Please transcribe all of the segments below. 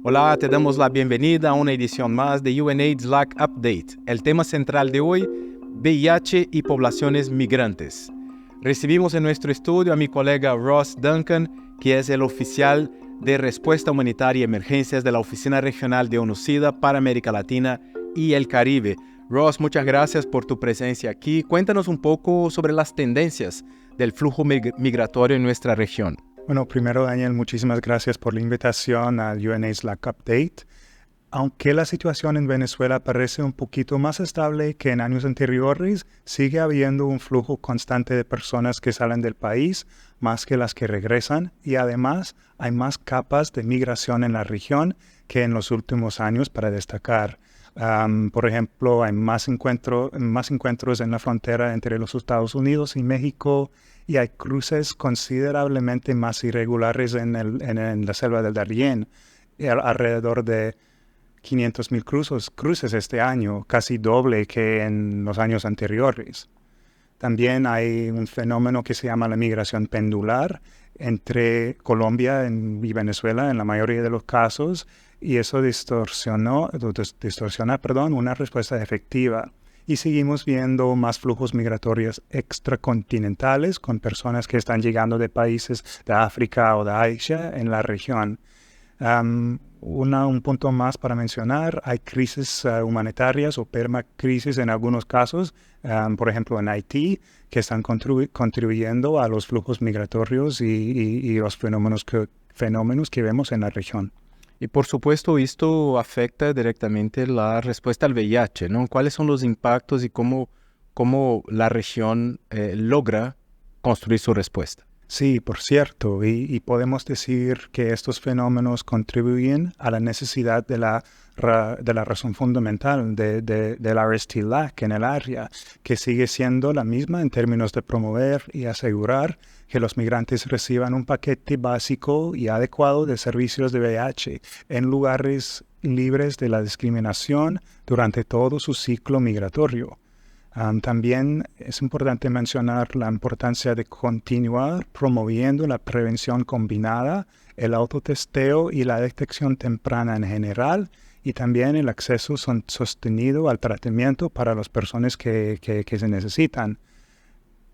Hola, te damos la bienvenida a una edición más de UNAIDS LAC Update. El tema central de hoy, VIH y poblaciones migrantes. Recibimos en nuestro estudio a mi colega Ross Duncan, que es el oficial de Respuesta Humanitaria y Emergencias de la Oficina Regional de ONU-SIDA para América Latina y el Caribe. Ross, muchas gracias por tu presencia aquí. Cuéntanos un poco sobre las tendencias del flujo migratorio en nuestra región. Bueno, primero, Daniel, muchísimas gracias por la invitación al UNAIDS LAC Update. Aunque la situación en Venezuela parece un poquito más estable que en años anteriores, sigue habiendo un flujo constante de personas que salen del país, más que las que regresan, y además hay más capas de migración en la región que en los últimos años para destacar. Por ejemplo, hay más encuentros en la frontera entre los Estados Unidos y México, y hay cruces considerablemente más irregulares en la selva del Darién, alrededor de 500,000 cruces este año, casi doble que en los años anteriores. También hay un fenómeno que se llama la migración pendular entre Colombia y Venezuela en la mayoría de los casos, y eso distorsiona, una respuesta efectiva. Y seguimos viendo más flujos migratorios extracontinentales con personas que están llegando de países de África o de Asia en la región. Un punto más para mencionar, hay crisis humanitarias o permacrisis en algunos casos, por ejemplo en Haití, que están contribuyendo a los flujos migratorios y los fenómenos que vemos en la región. Y por supuesto esto afecta directamente la respuesta al VIH, ¿no? ¿Cuáles son los impactos y cómo la región logra construir su respuesta? Sí, por cierto, y podemos decir que estos fenómenos contribuyen a la necesidad de la razón fundamental del RST-LAC en el área, que sigue siendo la misma en términos de promover y asegurar que los migrantes reciban un paquete básico y adecuado de servicios de VIH en lugares libres de la discriminación durante todo su ciclo migratorio. También es importante mencionar la importancia de continuar promoviendo la prevención combinada, el autotesteo y la detección temprana en general, y también el acceso sostenido al tratamiento para las personas que se necesitan.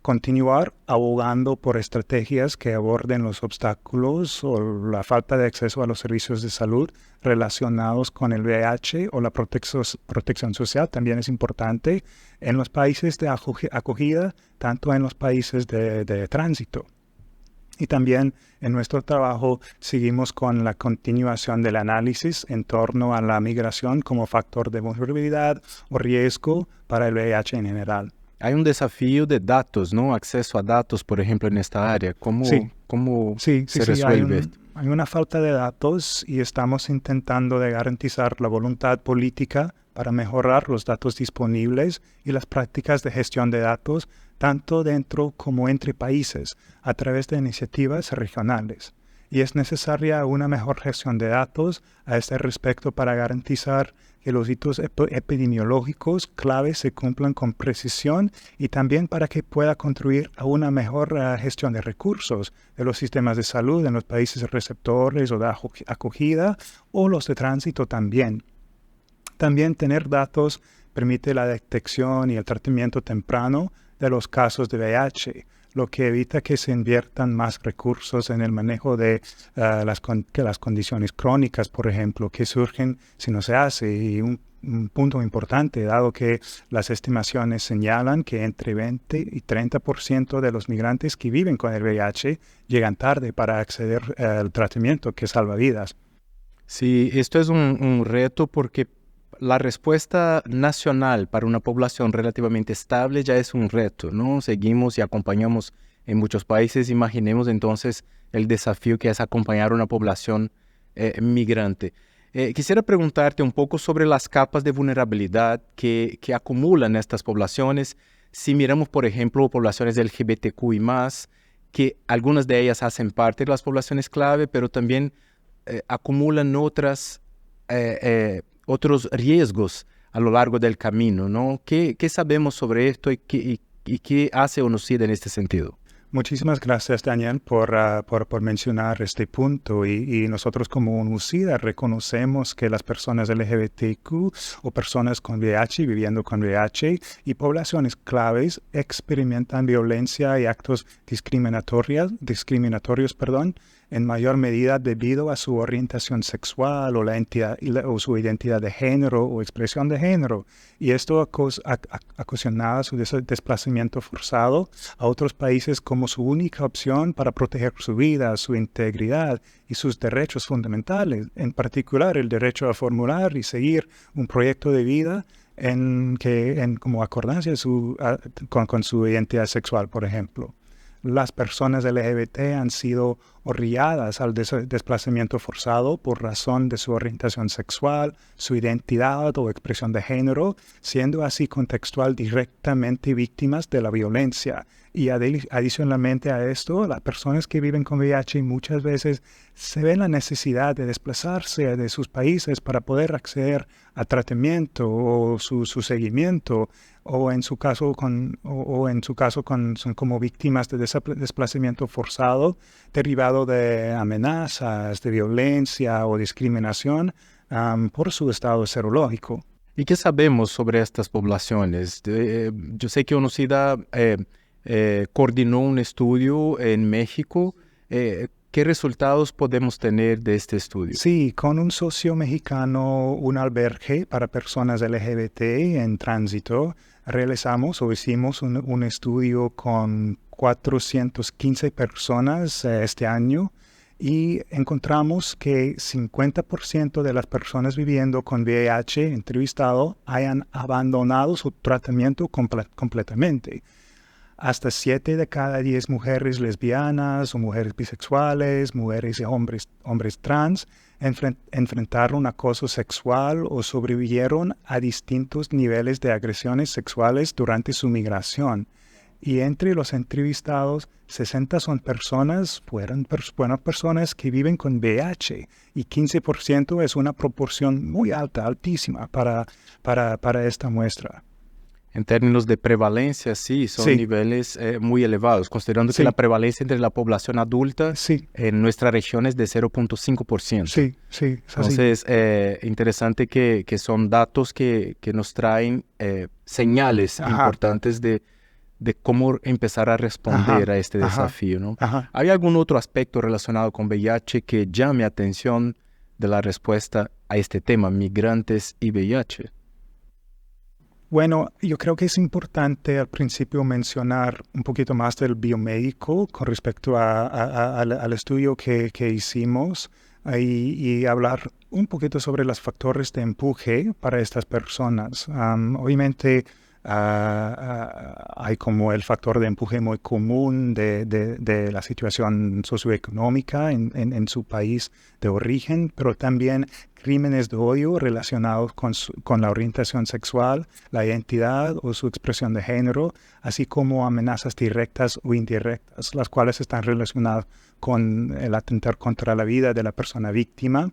Continuar abogando por estrategias que aborden los obstáculos o la falta de acceso a los servicios de salud relacionados con el VIH o la protección social también es importante en los países de acogida, tanto en los países de tránsito. Y también en nuestro trabajo seguimos con la continuación del análisis en torno a la migración como factor de vulnerabilidad o riesgo para el VIH en general. Hay un desafío de datos, ¿no? Acceso a datos, por ejemplo, en esta área. ¿Cómo se resuelve esto? Hay una falta de datos y estamos intentando de garantizar la voluntad política para mejorar los datos disponibles y las prácticas de gestión de datos, tanto dentro como entre países, a través de iniciativas regionales. Y es necesaria una mejor gestión de datos a este respecto para garantizar que los hitos epidemiológicos claves se cumplan con precisión y también para que pueda contribuir a una mejor gestión de recursos de los sistemas de salud en los países receptores o de acogida o los de tránsito también. También tener datos permite la detección y el tratamiento temprano de los casos de VIH, lo que evita que se inviertan más recursos en el manejo de las condiciones crónicas, por ejemplo, que surgen si no se hace. Y un punto importante, dado que las estimaciones señalan que entre 20 y 30% de los migrantes que viven con el VIH llegan tarde para acceder al tratamiento que salva vidas. Sí, esto es un reto porque la respuesta nacional para una población relativamente estable ya es un reto, ¿no? Seguimos y acompañamos en muchos países. Imaginemos entonces el desafío que es acompañar a una población migrante. Quisiera preguntarte un poco sobre las capas de vulnerabilidad que acumulan estas poblaciones. Si miramos, por ejemplo, poblaciones LGBTQI+, que algunas de ellas hacen parte de las poblaciones clave, pero también acumulan otros riesgos a lo largo del camino, ¿no? ¿Qué sabemos sobre esto y qué hace ONU-SIDA en este sentido? Muchísimas gracias, Daniel, por mencionar este punto. Y nosotros como UNUCIDA reconocemos que las personas LGBTQ o personas con VIH, viviendo con VIH y poblaciones claves experimentan violencia y actos discriminatorios, en mayor medida debido a su orientación sexual o su identidad de género o expresión de género. Y esto ha ocasionado su desplazamiento forzado a otros países como su única opción para proteger su vida, su integridad y sus derechos fundamentales, en particular el derecho a formular y seguir un proyecto de vida como acordancia con su identidad sexual, por ejemplo. Las personas LGBT han sido orilladas al desplazamiento forzado por razón de su orientación sexual, su identidad o expresión de género, siendo así contextual directamente víctimas de la violencia. Y adicionalmente a esto, las personas que viven con VIH muchas veces se ven la necesidad de desplazarse de sus países para poder acceder a tratamiento o su seguimiento, o en su caso son como víctimas de desplazamiento forzado derivado de amenazas, de violencia o discriminación por su estado serológico. ¿Y qué sabemos sobre estas poblaciones? Yo sé que UNOCIDA coordinó un estudio en México. ¿Qué resultados podemos tener de este estudio? Sí, con un socio mexicano, un albergue para personas LGBT en tránsito, hicimos un estudio con 415 personas este año y encontramos que 50% de las personas viviendo con VIH entrevistado hayan abandonado su tratamiento completamente. Hasta 7 de cada 10 mujeres lesbianas o mujeres bisexuales, mujeres y hombres trans enfrentaron acoso sexual o sobrevivieron a distintos niveles de agresiones sexuales durante su migración. Y entre los entrevistados, 60 fueron personas que viven con VIH y 15% es una proporción muy alta, altísima para esta muestra. En términos de prevalencia, sí, son niveles muy elevados, considerando que la prevalencia entre la población adulta en nuestra región es de 0.5%. Sí. Entonces, interesante que son datos que nos traen señales importantes de cómo empezar a responder a este desafío, ¿no? ¿Hay algún otro aspecto relacionado con VIH que llame atención de la respuesta a este tema, migrantes y VIH? Bueno, yo creo que es importante al principio mencionar un poquito más del biomédico con respecto al estudio que hicimos y hablar un poquito sobre los factores de empuje para estas personas. Obviamente hay como el factor de empuje muy común de la situación socioeconómica en su país de origen, pero también crímenes de odio relacionados con la orientación sexual, la identidad o su expresión de género, así como amenazas directas o indirectas, las cuales están relacionadas con el atentar contra la vida de la persona víctima.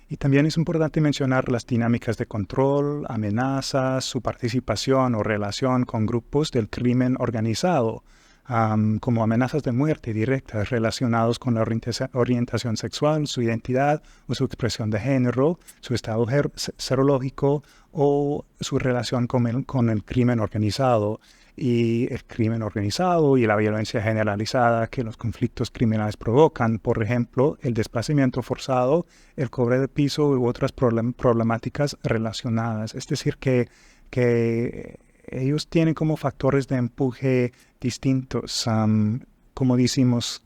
Y también es importante mencionar las dinámicas de control, amenazas, su participación o relación con grupos del crimen organizado, como amenazas de muerte directas relacionados con la orientación sexual, su identidad o su expresión de género, su estado serológico o su relación con el crimen organizado. Y el crimen organizado y la violencia generalizada que los conflictos criminales provocan, por ejemplo, el desplazamiento forzado, el cobre de piso u otras problemáticas relacionadas. Es decir, que ellos tienen como factores de empuje distintos, como decimos,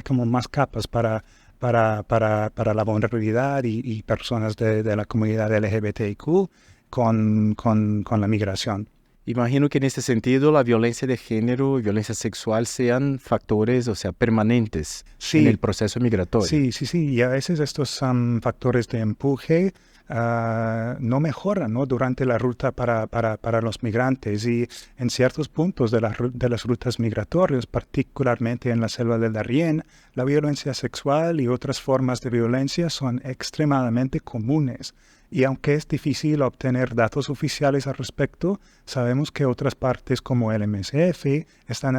como más capas para la vulnerabilidad y personas de la comunidad LGBTIQ con la migración. Imagino que en este sentido la violencia de género y violencia sexual sean factores, o sea, permanentes en el proceso migratorio. Sí. Y a veces estos factores de empuje no mejoran, ¿no?, durante la ruta para los migrantes. Y en ciertos puntos de las rutas migratorias, particularmente en la selva del Darién, la violencia sexual y otras formas de violencia son extremadamente comunes. Y aunque es difícil obtener datos oficiales al respecto, sabemos que otras partes como el MSF están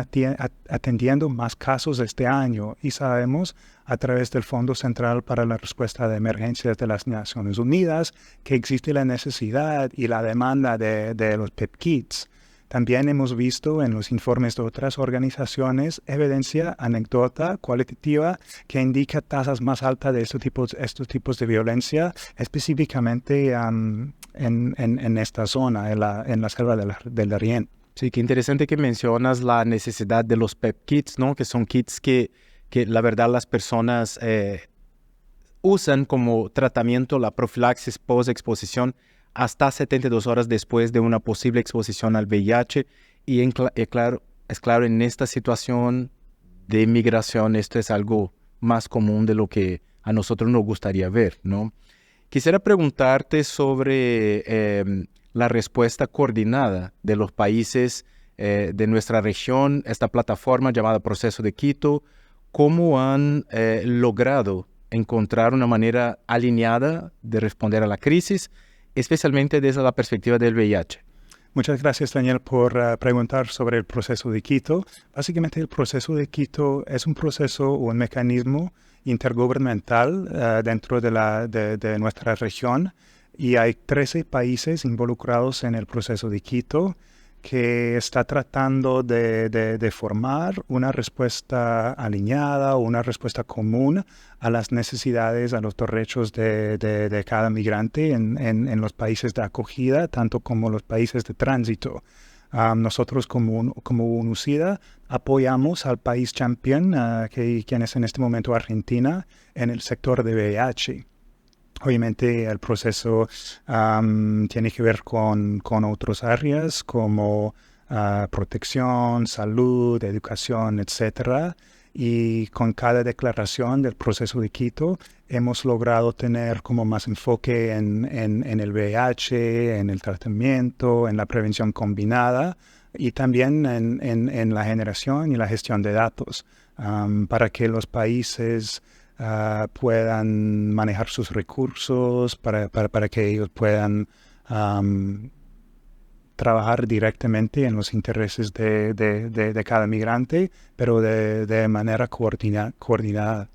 atendiendo más casos este año y sabemos a través del Fondo Central para la Respuesta de Emergencias de las Naciones Unidas que existe la necesidad y la demanda de los PEP kits. También hemos visto en los informes de otras organizaciones evidencia anécdota cualitativa que indica tasas más altas de estos tipos de violencia, específicamente en esta zona, en la selva del Darién. Sí, qué interesante que mencionas la necesidad de los PEP kits, ¿no? Que son kits que la verdad las personas usan como tratamiento la profilaxis post-exposición hasta 72 horas después de una posible exposición al VIH. Y es claro, en esta situación de migración esto es algo más común de lo que a nosotros nos gustaría ver, ¿no? Quisiera preguntarte sobre la respuesta coordinada de los países de nuestra región, esta plataforma llamada Proceso de Quito. ¿Cómo han logrado encontrar una manera alineada de responder a la crisis, especialmente desde la perspectiva del VIH? Muchas gracias, Daniel, por preguntar sobre el proceso de Quito. Básicamente, el proceso de Quito es un proceso o un mecanismo intergubernamental dentro de nuestra región y hay 13 países involucrados en el proceso de Quito que está tratando de formar una respuesta alineada o una respuesta común a las necesidades, a los derechos de cada migrante en los países de acogida, tanto como los países de tránsito. Nosotros como UNUCIDA apoyamos al país champion, quien es en este momento Argentina, en el sector de VIH. Obviamente el proceso tiene que ver con otras áreas como protección, salud, educación, etc. Y con cada declaración del proceso de Quito hemos logrado tener como más enfoque en el VIH, en el tratamiento, en la prevención combinada y también en la generación y la gestión de datos para que los países puedan manejar sus recursos, para que ellos puedan trabajar directamente en los intereses de cada migrante, pero de manera coordinada.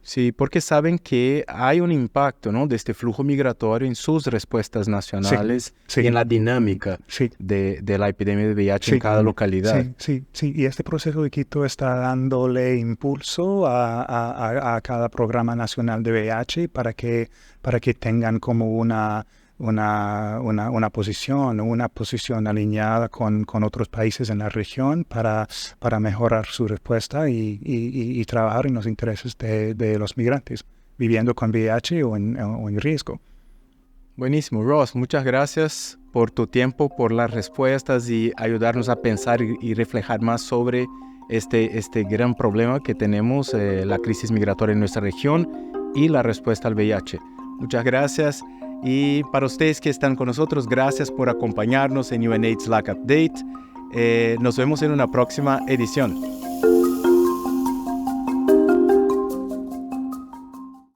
Sí, porque saben que hay un impacto, ¿no?, de este flujo migratorio en sus respuestas nacionales y en la dinámica de la epidemia de VIH en cada localidad. Sí. Y este proceso de Quito está dándole impulso a cada programa nacional de VIH para que tengan como una posición alineada con otros países en la región para mejorar su respuesta y trabajar en los intereses de los migrantes viviendo con VIH o en riesgo. Buenísimo, Ross. Muchas gracias por tu tiempo, por las respuestas y ayudarnos a pensar y reflejar más sobre este gran problema que tenemos, la crisis migratoria en nuestra región y la respuesta al VIH. Muchas gracias. Y para ustedes que están con nosotros, gracias por acompañarnos en UNAIDS LAC Update. Nos vemos en una próxima edición.